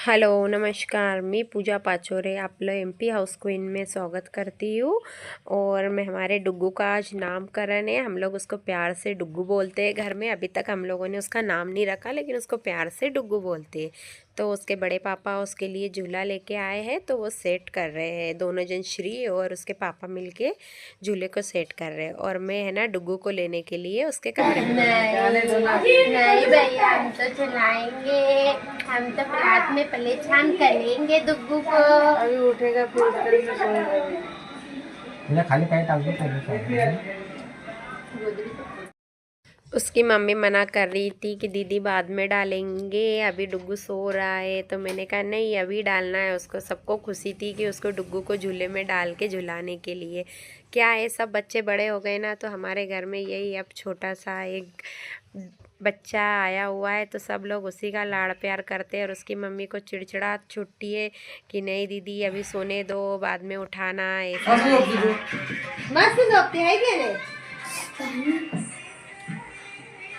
Hello नमस्कार, मैं पूजा पाचोरे आपलं एमपी हाउस क्वीन में स्वागत करती हूँ। और मैं हमारे डुग्गू का आज नामकरण है। हम लोग उसको प्यार से डुग्गू बोलते हैं घर में। अभी तक हम लोगों ने उसका नाम नहीं रखा, लेकिन उसको प्यार से डुग्गू बोलते हैं। तो उसके बड़े पापा उसके लिए झूला लेके आए हैं, तो वो सेट कर रहे हैं। दोनों जन श्री और उसके पापा मिलके झूले को सेट कर रहे हैं। और मैं है ना डुग्गू को लेने के लिए उसके कमरे में नहीं भैया, हम तो चलाएंगे। हम तो रात में परेशान करेंगे डुग्गू को। अभी उठेगा फिर खाली पैर डाल दो। उसकी मम्मी मना कर रही थी कि दीदी बाद में डालेंगे, अभी डुग्गू सो रहा है। तो मैंने कहा नहीं, अभी डालना है उसको। सबको खुशी थी कि उसको डुग्गू को झूले में डाल के झुलाने के लिए। क्या है, सब बच्चे बड़े हो गए ना, तो हमारे घर में यही अब छोटा सा एक बच्चा आया हुआ है, तो सब लोग उसी का लाड़ प्यार करते हैं। और उसकी मम्मी को चिड़चिड़ा छुट्टी है कि नहीं दीदी अभी सोने दो, बाद में उठाना ऐसा। मस्त दोस्ती है क्या रे?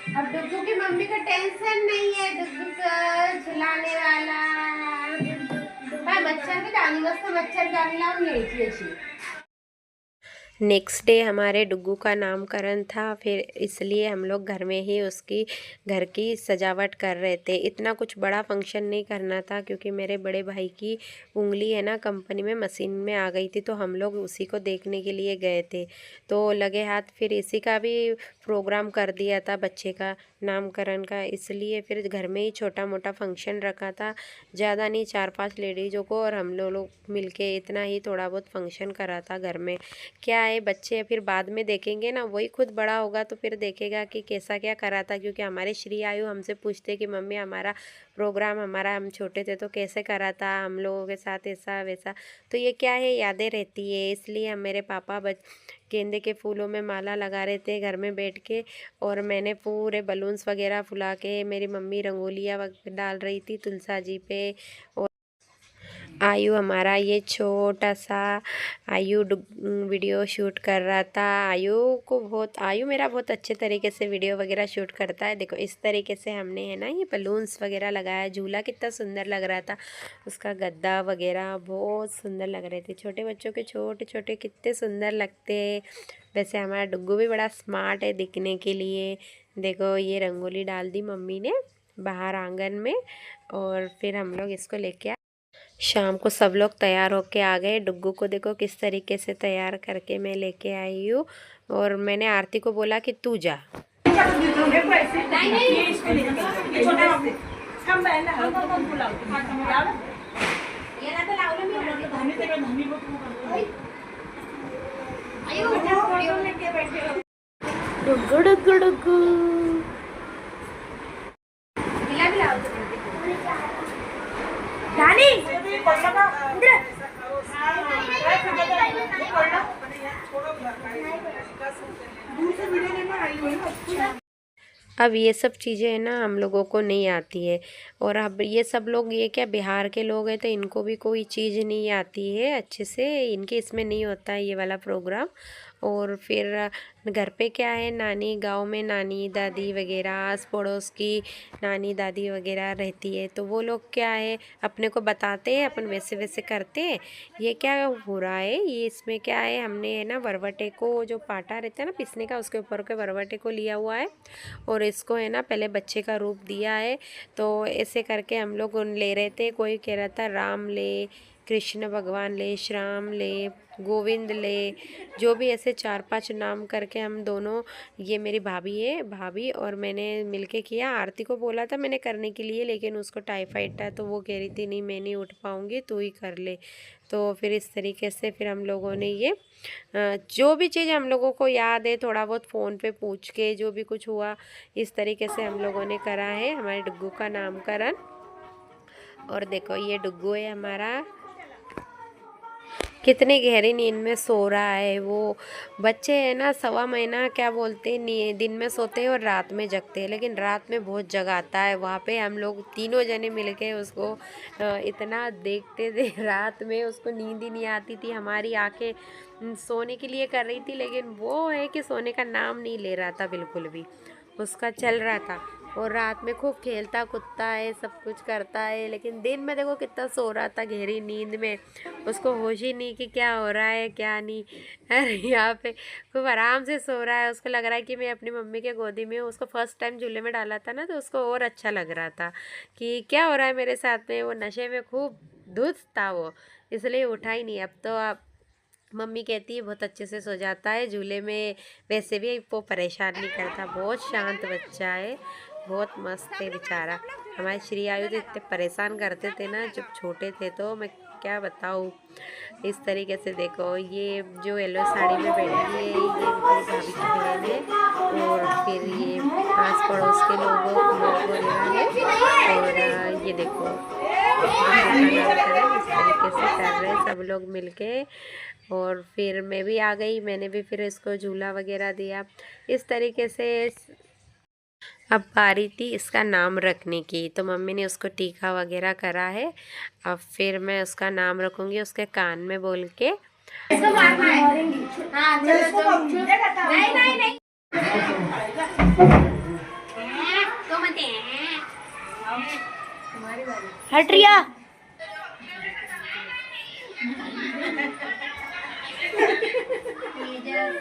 अब डुग्गू की मम्मी को टेंशन नहीं है, डुग्गू को झुलाने वाला। मच्छर भी डाली, मस्त मच्छर डाली लाऊं नहीं थी। नेक्स्ट डे हमारे डुग्गू का नामकरण था, फिर इसलिए हम लोग घर में ही उसकी घर की सजावट कर रहे थे। इतना कुछ बड़ा फंक्शन नहीं करना था, क्योंकि मेरे बड़े भाई की उंगली है ना कंपनी में मशीन में आ गई थी, तो हम लोग उसी को देखने के लिए गए थे। तो लगे हाथ फिर इसी का भी प्रोग्राम कर दिया था, बच्चे का नामकरण का। इसलिए फिर घर में ही छोटा मोटा फंक्शन रखा था, ज़्यादा नहीं, 4-5 लेडीज़ों को और हम लोग मिल के इतना ही थोड़ा बहुत फंक्शन करा था घर में। क्या है, बच्चे फिर बाद में देखेंगे ना, वही खुद बड़ा होगा तो फिर देखेगा कि कैसा क्या करा था। क्योंकि हमारे श्री आयु हमसे पूछते कि मम्मी हमारा प्रोग्राम, हमारा हम छोटे थे तो कैसे करा था हम लोगों के साथ, ऐसा वैसा। तो ये क्या है, यादें रहती है। इसलिए हम मेरे पापा गेंदे के फूलों में माला लगा रहे थे घर में बैठ के, और मैंने पूरे बलून्स वगैरह फुला के, मेरी मम्मी रंगोलियाँ डाल रही थी तुलसा जी पे। और आयु हमारा ये छोटा सा आयु वीडियो शूट कर रहा था। आयु मेरा बहुत अच्छे तरीके से वीडियो वगैरह शूट करता है। देखो इस तरीके से हमने है ना ये बलून्स वगैरह लगाया। झूला कितना सुंदर लग रहा था, उसका गद्दा वगैरह बहुत सुंदर लग रहे थे। छोटे बच्चों के छोटे छोटे कितने सुंदर लगते हैं। वैसे हमारा डुग्गू भी बड़ा स्मार्ट है दिखने के लिए। देखो ये रंगोली डाल दी मम्मी ने बाहर आंगन में, और फिर हम लोग इसको लेके शाम को सब लोग तैयार होके आ गए। डुग्गू को देखो किस तरीके से तैयार करके मैं लेके आई हूँ। और मैंने आरती को बोला कि तू जा। डुग्गू डुग्गू डुग्गू अब ये सब चीज़ें है ना हम लोगों को नहीं आती है। और अब ये सब लोग, ये क्या बिहार के लोग हैं, तो इनको भी कोई चीज़ नहीं आती है अच्छे से। इनके इसमें नहीं होता है ये वाला प्रोग्राम। और फिर घर पे क्या है, नानी गांव में नानी दादी वगैरह, आस पड़ोस की नानी दादी वगैरह रहती है, तो वो लोग क्या है अपने को बताते हैं, अपन वैसे वैसे करते हैं। ये क्या हो रहा है, ये इसमें क्या है, हमने है ना वरवटे को, जो पाटा रहता है ना पिसने का, उसके ऊपर के वरवटे को लिया हुआ है, और इसको है ना पहले बच्चे का रूप दिया है। तो ऐसे करके हम लोग ले रहे थे। कोई कह रहा था राम ले, कृष्ण भगवान ले, श्याम ले, गोविंद ले, जो भी ऐसे 4-5 नाम करके हम दोनों, ये मेरी भाभी है, भाभी और मैंने मिलके किया। आरती को बोला था मैंने करने के लिए, लेकिन उसको टाइफाइड था, तो वो कह रही थी नहीं मैं नहीं उठ पाऊँगी, तू ही कर ले। तो फिर इस तरीके से फिर हम लोगों ने ये जो भी चीज़ हम लोगों को याद है थोड़ा बहुत फ़ोन पे पूछ के, जो भी कुछ हुआ इस तरीके से हम लोगों ने करा है हमारे डुग्गू का नामकरण। और देखो ये डुग्गू है हमारा। कितनी गहरी नींद में सो रहा है वो। बच्चे है ना 1.25 महीना क्या बोलते हैं, दिन में सोते हैं और रात में जगते हैं, लेकिन रात में बहुत जगाता है। वहाँ पे हम लोग तीनों जने मिलके उसको इतना देखते थे रात में, उसको नींद ही नहीं आती थी। हमारी आंखें सोने के लिए कर रही थी, लेकिन वो है कि सोने का नाम नहीं ले रहा था बिल्कुल भी, उसका चल रहा था। और रात में खूब खेलता कूदता है, सब कुछ करता है, लेकिन दिन में देखो कितना सो रहा था गहरी नींद में। उसको होश ही नहीं कि क्या हो रहा है क्या नहीं। अरे यहाँ पे खूब आराम से सो रहा है, उसको लग रहा है कि मैं अपनी मम्मी के गोदी में हूँ। उसको फर्स्ट टाइम झूले में डाला था ना, तो उसको और अच्छा लग रहा था कि क्या हो रहा है मेरे साथ में। वो नशे में खूब धुत था वो, इसलिए उठा ही नहीं। अब तो आप मम्मी कहती है बहुत अच्छे से सो जाता है झूले में, वैसे भी वो परेशान नहीं करता, बहुत शांत बच्चा है, बहुत मस्त है बेचारा। हमारे श्री आयु तो इतने परेशान करते थे ना जब छोटे थे, तो मैं क्या बताऊँ। इस तरीके से देखो, ये जो येलो साड़ी में बैठी है ये मेरी भाभी की बहन है, और फिर ये आस पड़ोस के लोग वगैरह है। और ये देखो इस तरीके से कर रहे हैं सब लोग मिलके। और फिर मैं भी आ गई, मैंने भी फिर इसको झूला वगैरह दिया इस तरीके से। अब बारी थी इसका नाम रखने की, तो मम्मी ने उसको टीका वगैरह करा है। अब फिर मैं उसका नाम रखूँगी उसके कान में बोल के। इसको मारना है। हाँ चलो नहीं नहीं नहीं तो मत हट रिया। तेजस,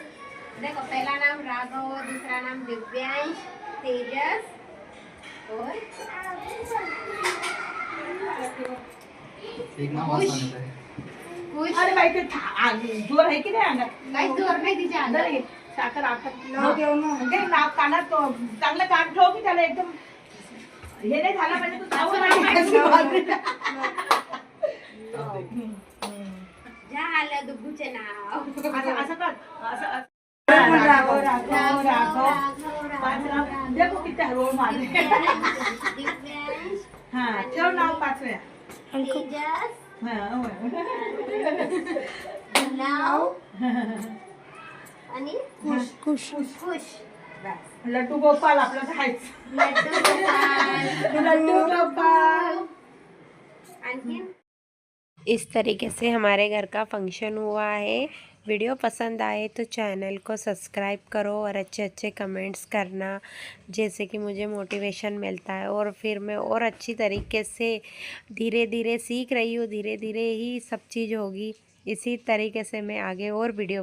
देखो पहला नाम राघव, दूसरा नाम दिव्यांश, तेजस और एक नाम आसान है। खुश। अरे बाई ते जोर आहे की नाही अंगात? काही जोर नाही तिच्या अंगात. अंदर साखर आखत म्हणजे नाक कानात चांगलं कान ठेव की त्याला एकदम हे नाही झालं पाहिजे तू जाऊ झालं दुग्गूचे नाव. असं कर असं राघव राघव राघव पाच नाव देखो किती हळूहळू मारले. दिव्यांश, हा ठेव नाव 5 वेळा. तेजस, हा नाव आणि खुश खुश. लड्डू गोपाल आपलं आहेच. लड्डू गोपाल. लड्डू गोपाल. आणखीन इस तरीके से हमारे घर का फंक्शन हुआ है। वीडियो पसंद आए तो चैनल को सब्सक्राइब करो और अच्छे अच्छे कमेंट्स करना, जैसे कि मुझे मोटिवेशन मिलता है। और फिर मैं और अच्छी तरीके से धीरे धीरे सीख रही हूँ, धीरे धीरे ही सब चीज़ होगी। इसी तरीके से मैं आगे और वीडियो